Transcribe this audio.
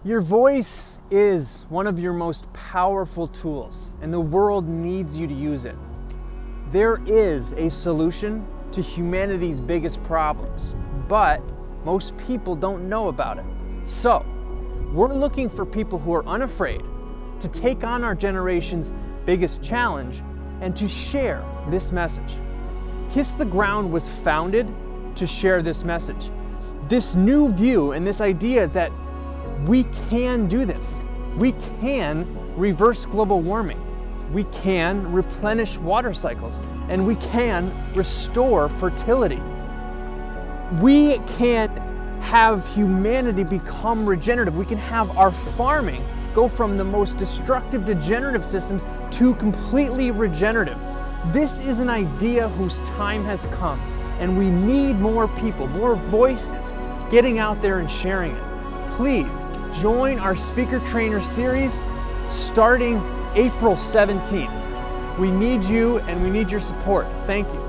Your voice is one of your most powerful tools, and the world needs you to use it. There is a solution to humanity's biggest problems, but most people don't know about it. So, we're looking for people who are unafraid to take on our generation's biggest challenge and to share this message. Kiss the Ground was founded to share this message. This new view and this idea that we can do this. We can reverse global warming. We can replenish water cycles, and we can restore fertility. We can have humanity become regenerative. We can have our farming go from the most destructive, degenerative systems to completely regenerative. This is an idea whose time has come, and we need more people, more voices getting out there and sharing it. Please join our speaker trainer series starting April 17th. We need you and we need your support. Thank you.